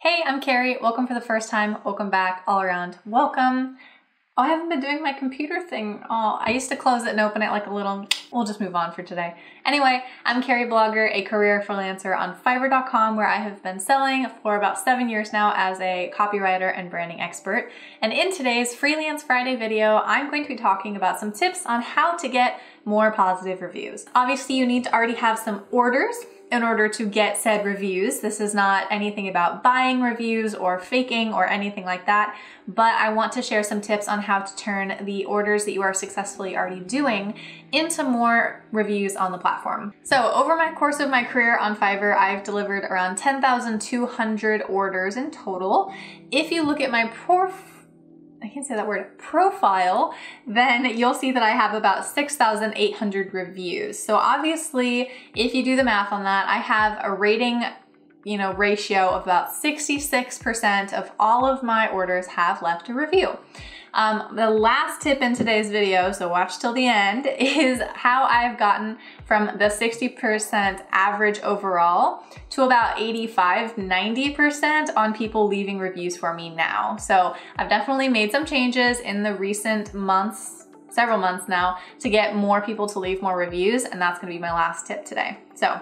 Hey, I'm Carrie. Welcome for the first time. Welcome back. All around. Welcome. Oh, I haven't been doing my computer thing. Oh, I used to close it and open it like a little... We'll just move on for today. Anyway, I'm Carrieblogger, a career freelancer on Fiverr.com, where I have been selling for about 7 years now as a copywriter and branding expert. And in today's Freelance Friday video, I'm going to be talking about some tips on how to get more positive reviews. Obviously, you need to already have some orders in order to get said reviews. This is not anything about buying reviews or faking or anything like that, but I want to share some tips on how to turn the orders that you are successfully already doing into more reviews on the platform. So over my course of my career on Fiverr, I've delivered around 10,200 orders in total. If you look at my profile, then you'll see that I have about 6,800 reviews. So obviously, if you do the math on that, I have a rating, ratio of about 66% of all of my orders have left a review. The last tip in today's video, so watch till the end, is how I've gotten from the 60% average overall to about 85–90% on people leaving reviews for me now. So I've definitely made some changes in the recent months, several months now, to get more people to leave more reviews, and that's gonna be my last tip today. So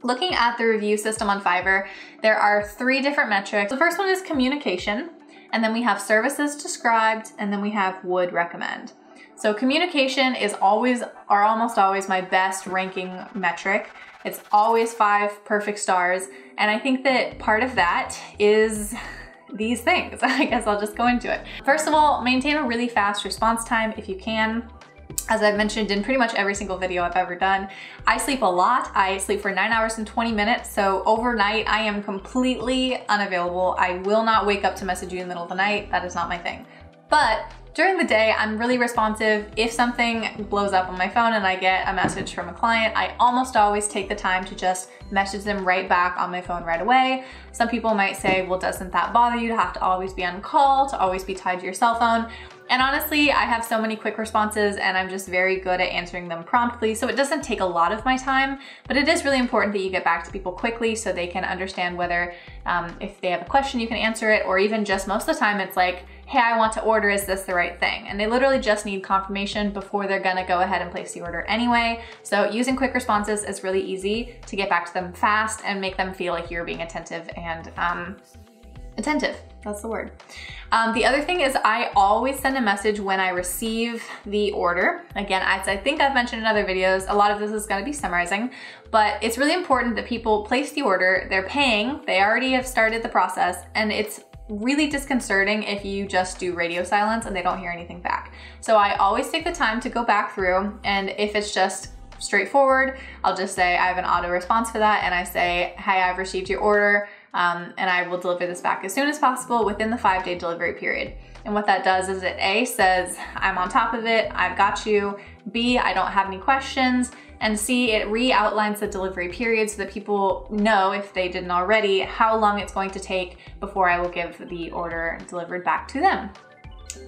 looking at the review system on Fiverr, there are 3 different metrics. The first one is communication, and then we have services described, and then we have would recommend. So communication is always, or almost always, my best ranking metric. It's always 5 perfect stars, and I think that part of that is these things. I guess I'll just go into it. First of all, maintain a really fast response time if you can. As I've mentioned in pretty much every single video I've ever done, I sleep a lot. I sleep for 9 hours and 20 minutes. So overnight, I am completely unavailable. I will not wake up to message you in the middle of the night. That is not my thing. But during the day, I'm really responsive. If something blows up on my phone and I get a message from a client, I almost always take the time to just message them right back on my phone right away. Some people might say, well, doesn't that bother you to have to always be on call, to always be tied to your cell phone? And honestly, I have so many quick responses and I'm just very good at answering them promptly. So it doesn't take a lot of my time, but it is really important that you get back to people quickly so they can understand whether if they have a question, you can answer it, or even just most of the time it's like, hey, I want to order, is this the right thing? And they literally just need confirmation before they're gonna go ahead and place the order anyway. So using quick responses is really easy to get back to them fast and make them feel like you're being attentive and attentive, that's the word. The other thing is I always send a message when I receive the order. Again, as I think I've mentioned in other videos, a lot of this is gonna be summarizing, but it's really important that people place the order, they're paying, they already have started the process, and it's really disconcerting if you just do radio silence and they don't hear anything back. So I always take the time to go back through, and if it's just straightforward, I'll just say I have an auto response for that, and I say, hey, I've received your order, and I will deliver this back as soon as possible within the 5-day delivery period. And what that does is it A, says I'm on top of it, I've got you, B, I don't have any questions, and C, it re-outlines the delivery period so that people know, if they didn't already, how long it's going to take before I will give the order delivered back to them.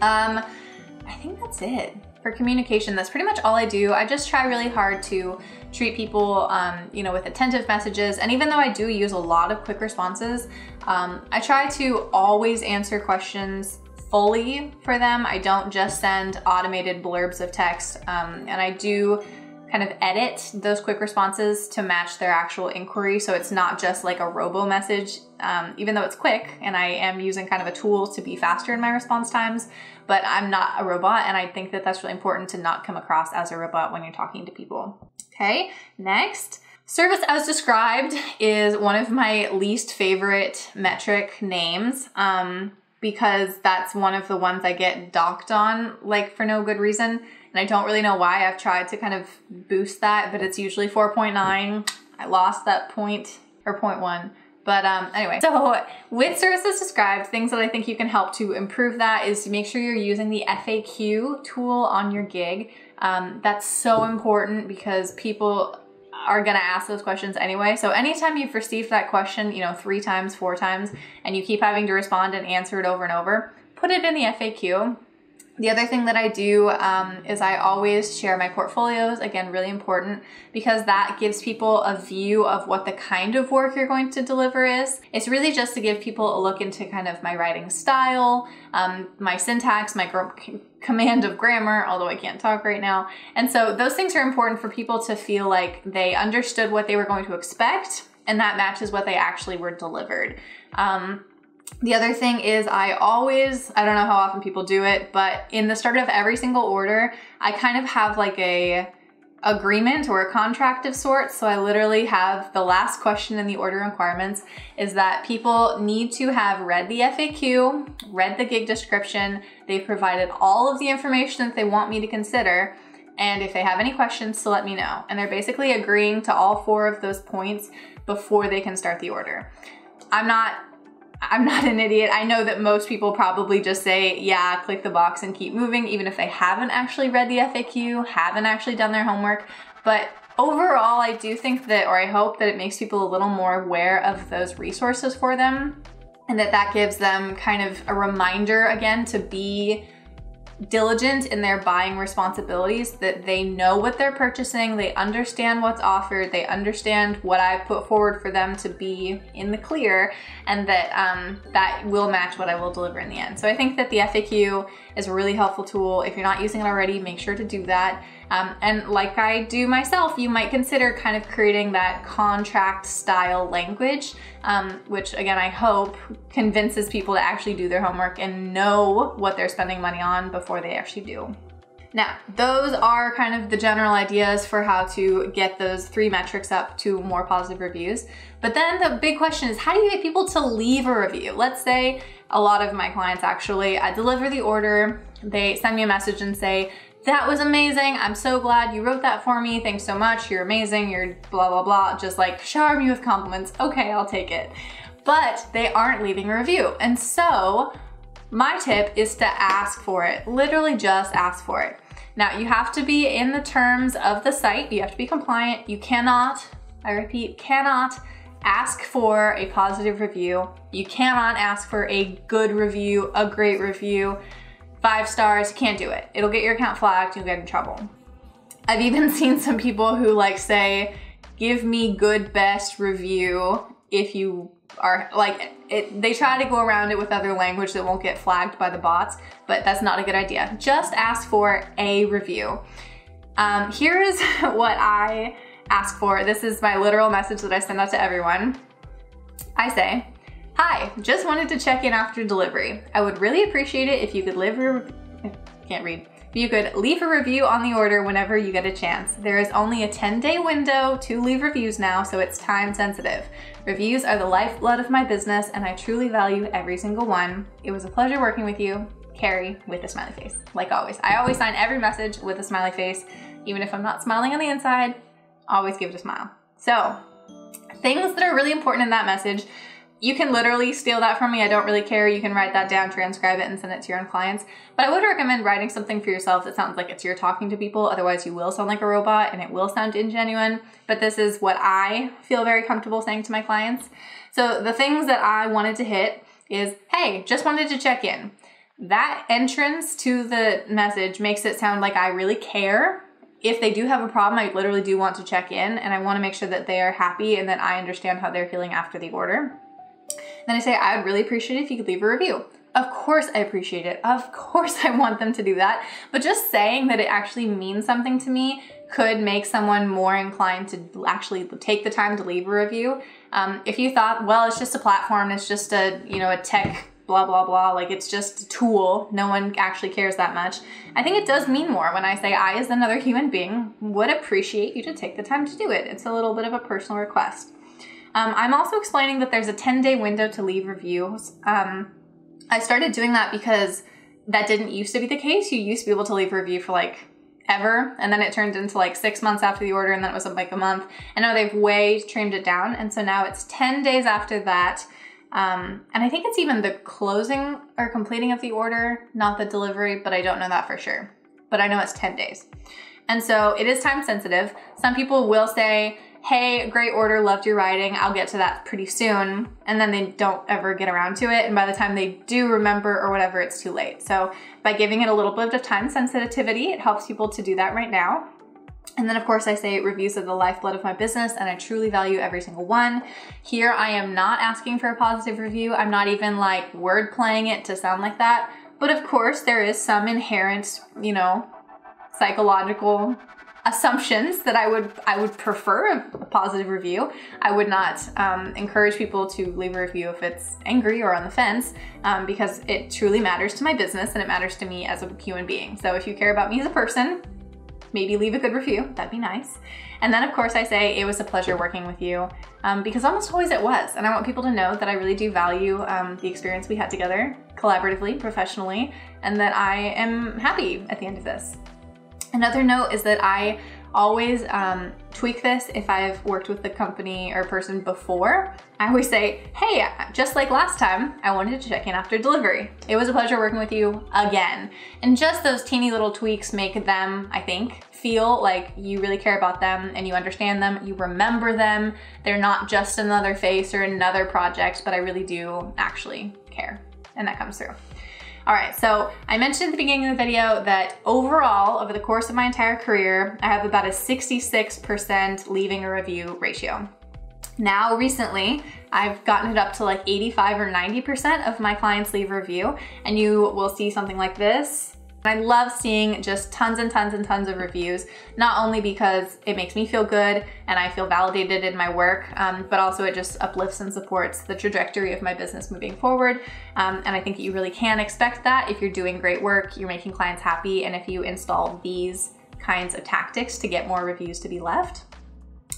I think that's it. For communication, that's pretty much all I do. I just try really hard to treat people, with attentive messages. And even though I do use a lot of quick responses, I try to always answer questions fully for them. I don't just send automated blurbs of text, and I do kind of edit those quick responses to match their actual inquiry. So it's not just like a robo message, even though it's quick and I am using kind of a tool to be faster in my response times, but I'm not a robot. And I think that that's really important to not come across as a robot when you're talking to people. Okay, next. Service as described is one of my least favorite metric names, because that's one of the ones I get docked on, like, for no good reason. And I don't really know why. I've tried to kind of boost that, but it's usually 4.9. I lost that point, or 0.1. But anyway, so with services described, things that I think you can help to improve that is to make sure you're using the FAQ tool on your gig. That's so important because people are gonna ask those questions anyway. So anytime you've received that question, 3 times, 4 times, and you keep having to respond and answer it over and over, put it in the FAQ. The other thing that I do is I always share my portfolios, again, really important, because that gives people a view of what the kind of work you're going to deliver is. It's really just to give people a look into kind of my writing style, my syntax, my command of grammar, although I can't talk right now. And so those things are important for people to feel like they understood what they were going to expect, and that matches what they actually were delivered. The other thing is I don't know how often people do it, but in the start of every single order, I kind of have like a agreement or a contract of sorts. So I literally have the last question in the order requirements is that people need to have read the FAQ, read the gig description, they've provided all of the information that they want me to consider, and if they have any questions to let me know. And they're basically agreeing to all 4 of those points before they can start the order. I'm not an idiot. I know that most people probably just say, yeah, click the box and keep moving, even if they haven't actually read the FAQ, haven't actually done their homework. But overall, I do think that, or I hope that it makes people a little more aware of those resources for them, and that gives them kind of a reminder again to be diligent in their buying responsibilities, that they know what they're purchasing, they understand what's offered, they understand what I put forward for them to be in the clear, and that that will match what I will deliver in the end. So I think that the FAQ is a really helpful tool. If you're not using it already, make sure to do that. And like I do myself, you might consider kind of creating that contract style language, which again, I hope convinces people to actually do their homework and know what they're spending money on before they actually do. Now, those are kind of the general ideas for how to get those 3 metrics up to more positive reviews. But then the big question is, how do you get people to leave a review? Let's say a lot of my clients actually, I deliver the order, they send me a message and say, that was amazing. I'm so glad you wrote that for me. Thanks so much. You're amazing. You're blah, blah, blah. Just like shower me with compliments. Okay, I'll take it. But they aren't leaving a review. And so my tip is to ask for it. Literally just ask for it. Now you have to be in the terms of the site. You have to be compliant. You cannot, I repeat, cannot ask for a positive review. You cannot ask for a good review, a great review. 5 stars, can't do it. It'll get your account flagged, you'll get in trouble. I've even seen some people who like say, give me good best review if you are like, they try to go around it with other language that won't get flagged by the bots, but that's not a good idea. Just ask for a review. Here's what I ask for. This is my literal message that I send out to everyone. I say, hi, just wanted to check in after delivery. I would really appreciate it if you could leave a review on the order whenever you get a chance. There is only a 10-day window to leave reviews now, so it's time sensitive. Reviews are the lifeblood of my business, and I truly value every single one. It was a pleasure working with you, Carrie, with a smiley face. Like always. I always sign every message with a smiley face. Even if I'm not smiling on the inside, always give it a smile. So, things that are really important in that message, you can literally steal that from me. I don't really care. You can write that down, transcribe it, and send it to your own clients. But I would recommend writing something for yourself that sounds like it's you're talking to people. Otherwise, you will sound like a robot and it will sound ingenuine. But this is what I feel very comfortable saying to my clients. So the things that I wanted to hit is, hey, just wanted to check in. That entrance to the message makes it sound like I really care. If they do have a problem, I literally do want to check in, and I want to make sure that they are happy and that I understand how they're feeling after the order. Then I say, I would really appreciate it if you could leave a review. Of course I appreciate it. Of course I want them to do that. But just saying that it actually means something to me could make someone more inclined to actually take the time to leave a review. If you thought, well, it's just a platform, it's just a, a tech blah, blah, blah, like it's just a tool, no one actually cares that much. I think it does mean more when I say I, as another human being, would appreciate you to take the time to do it. It's a little bit of a personal request. I'm also explaining that there's a 10-day window to leave reviews. I started doing that because that didn't used to be the case. You used to be able to leave a review for like ever, and then it turned into like 6 months after the order, and then it was like a month. And now they've way trimmed it down, and so now it's 10 days after that. And I think it's even the closing or completing of the order, not the delivery, but I don't know that for sure. But I know it's 10 days. And so it is time sensitive. Some people will say, hey, great order, loved your writing, I'll get to that pretty soon, and then they don't ever get around to it, and by the time they do remember or whatever, it's too late. So by giving it a little bit of time sensitivity, it helps people to do that right now. And then of course I say reviews are the lifeblood of my business and I truly value every single one. Here I am not asking for a positive review. I'm not even like word playing it to sound like that. But of course there is some inherent, you know, psychological assumptions that I would prefer a positive review. I would not encourage people to leave a review if it's angry or on the fence, because it truly matters to my business and it matters to me as a human being. So if you care about me as a person, maybe leave a good review, that'd be nice. And then of course I say it was a pleasure working with you, because almost always it was. And I want people to know that I really do value the experience we had together, collaboratively, professionally, and that I am happy at the end of this. Another note is that I always tweak this if I've worked with the company or person before. I always say, hey, just like last time, I wanted to check in after delivery. It was a pleasure working with you again. And just those teeny little tweaks make them, I think, feel like you really care about them and you understand them, you remember them. They're not just another face or another project, but I really do actually care. And that comes through. All right, so I mentioned at the beginning of the video that overall, over the course of my entire career, I have about a 66% leaving a review ratio. Now, recently, I've gotten it up to like 85 or 90% of my clients leave a review, and you will see something like this. I love seeing just tons and tons and tons of reviews, not only because it makes me feel good and I feel validated in my work, but also it just uplifts and supports the trajectory of my business moving forward. And I think you really can expect that if you're doing great work, you're making clients happy, and if you install these kinds of tactics to get more reviews to be left.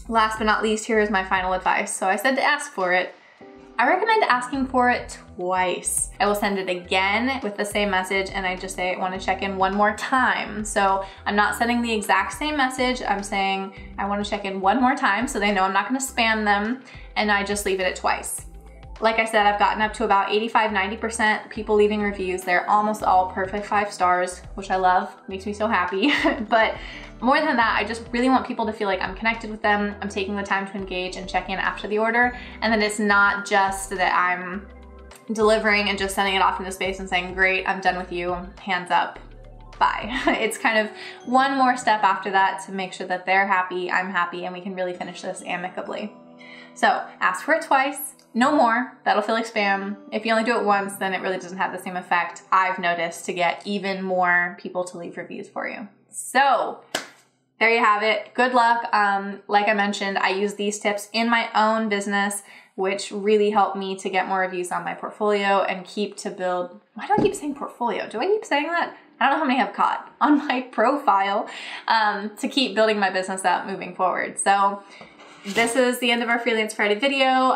Last but not least, here is my final advice. So I said to ask for it. I recommend asking for it twice. I will send it again with the same message and I just say I want to check in one more time. So I'm not sending the exact same message. I'm saying I want to check in one more time so they know I'm not going to spam them, and I just leave it at twice. Like I said, I've gotten up to about 85–90% people leaving reviews. They're almost all perfect 5 stars, which I love, makes me so happy. But more than that, I just really want people to feel like I'm connected with them, I'm taking the time to engage and check in after the order, and then it's not just that I'm delivering and just sending it off into space and saying, great, I'm done with you, hands up, bye. It's kind of one more step after that to make sure that they're happy, I'm happy, and we can really finish this amicably. So ask for it twice. No more, that'll feel like spam. If you only do it once, then it really doesn't have the same effect, I've noticed, to get even more people to leave reviews for you. So there you have it. Good luck. Like I mentioned, I use these tips in my own business, which really help me to get more reviews on my portfolio and keep to build. Why do I keep saying portfolio? Do I keep saying that? I don't know how many I've caught on my profile, to keep building my business up moving forward. So this is the end of our Freelance Friday video.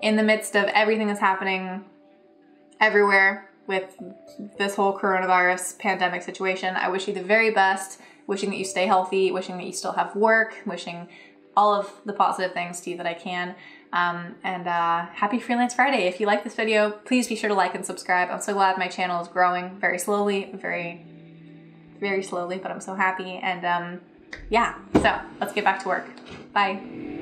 In the midst of everything that's happening everywhere with this whole coronavirus pandemic situation, I wish you the very best, wishing that you stay healthy, wishing that you still have work, wishing all of the positive things to you that I can. Happy Freelance Friday. If you like this video, please be sure to like and subscribe. I'm so glad my channel is growing very slowly, very, very slowly, but I'm so happy. And yeah, so let's get back to work. Bye.